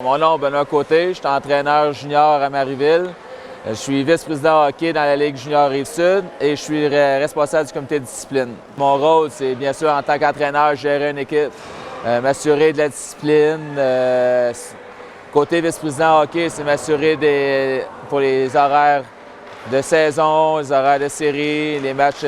Mon nom est Benoît Côté, je suis entraîneur junior à Marieville. Je suis vice-président hockey dans la Ligue junior Rive-Sud et je suis responsable du comité de discipline. Mon rôle, c'est bien sûr en tant qu'entraîneur, gérer une équipe, m'assurer de la discipline. Côté vice-président hockey, c'est m'assurer pour les horaires de saison, les horaires de série, les matchs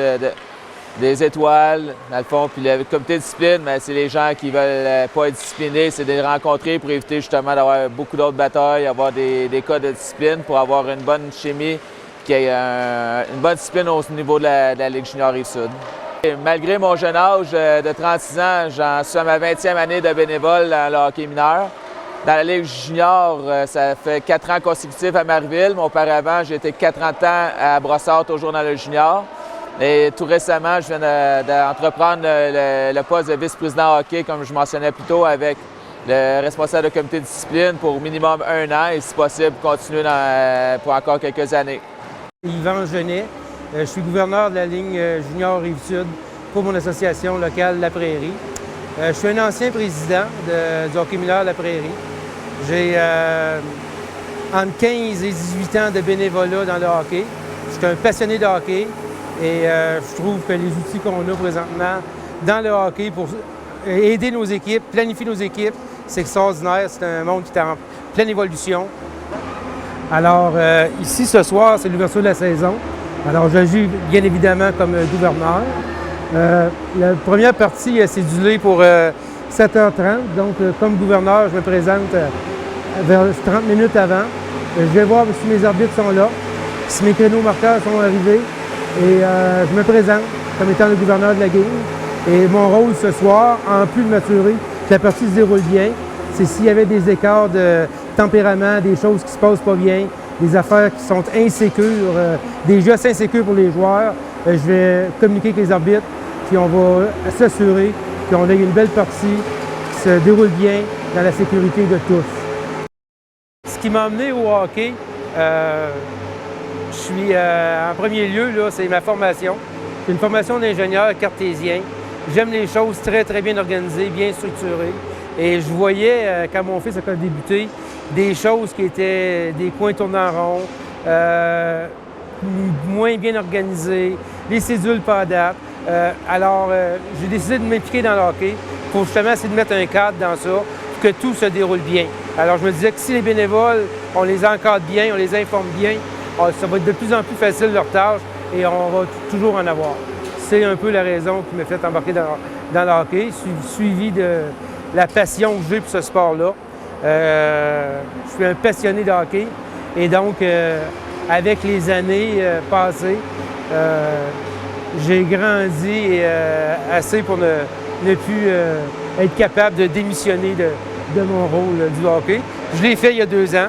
des étoiles, dans le fond. Puis le comité de discipline, c'est les gens qui ne veulent pas être disciplinés, c'est de les rencontrer pour éviter justement d'avoir beaucoup d'autres batailles, avoir des cas de discipline pour avoir une bonne chimie, qui ait une bonne discipline au niveau de la Ligue junior Rive-Sud. Malgré mon jeune âge de 36 ans, j'en suis à ma 20e année de bénévole dans le hockey mineur. Dans la Ligue junior, ça fait 4 ans consécutifs à Marieville, mais auparavant, j'ai été 40 ans à Brossard, toujours dans le junior. Et tout récemment, je viens d'entreprendre le poste de vice-président hockey, comme je mentionnais plus tôt, avec le responsable de comité de discipline pour minimum 1 an et, si possible, continuer pour encore quelques années. Yvan Genet, je suis gouverneur de la ligne junior Rive-Sud pour mon association locale La Prairie. Je suis un ancien président du hockey mineur La Prairie. J'ai entre 15 et 18 ans de bénévolat dans le hockey. Je suis un passionné de hockey. Et je trouve que les outils qu'on a présentement dans le hockey pour aider nos équipes, planifier nos équipes, c'est extraordinaire. C'est un monde qui est en pleine évolution. Alors, ici, ce soir, c'est l'ouverture de la saison. Alors, j'agis bien évidemment comme gouverneur. La première partie est cédulée pour 7h30. Donc, comme gouverneur, je me présente vers 30 minutes avant. Je vais voir si mes arbitres sont là, si mes créneaux marqueurs sont arrivés. Et je me présente comme étant le gouverneur de la game. Et mon rôle ce soir, en plus de m'assurer que la partie se déroule bien, c'est s'il y avait des écarts de tempérament, des choses qui ne se passent pas bien, des affaires qui sont insécures, des gestes insécures pour les joueurs, je vais communiquer avec les arbitres, puis on va s'assurer qu'on ait une belle partie qui se déroule bien dans la sécurité de tous. Ce qui m'a amené au hockey, je suis en premier lieu, c'est ma formation. C'est une formation d'ingénieur cartésien. J'aime les choses très, très bien organisées, bien structurées. Et je voyais, quand mon fils a débuté, des choses qui étaient des coins tournant rond, moins bien organisées, les cédules pas dates. Alors, j'ai décidé de m'impliquer dans le hockey pour justement essayer de mettre un cadre dans ça, pour que tout se déroule bien. Alors, je me disais que si les bénévoles, on les encadre bien, on les informe bien, ça va être de plus en plus facile leur tâche et on va toujours en avoir. C'est un peu la raison qui m'a fait embarquer dans le hockey, suivi de la passion que j'ai pour ce sport-là. Je suis un passionné de hockey et donc, avec les années passées, j'ai grandi assez pour ne plus être capable de démissionner de mon rôle du hockey. Je l'ai fait il y a 2 ans.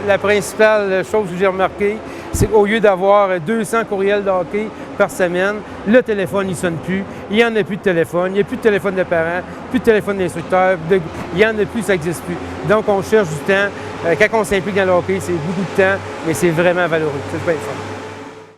La principale chose que j'ai remarqué, c'est qu'au lieu d'avoir 200 courriels de hockey par semaine, le téléphone, il ne sonne plus. Il n'y en a plus de téléphone, il n'y a plus de téléphone de parents, plus de téléphone d'instructeurs, il n'y en a plus, ça n'existe plus. Donc, on cherche du temps. Quand on s'implique dans le hockey, c'est beaucoup de temps, mais c'est vraiment valorisé. C'est bien fun.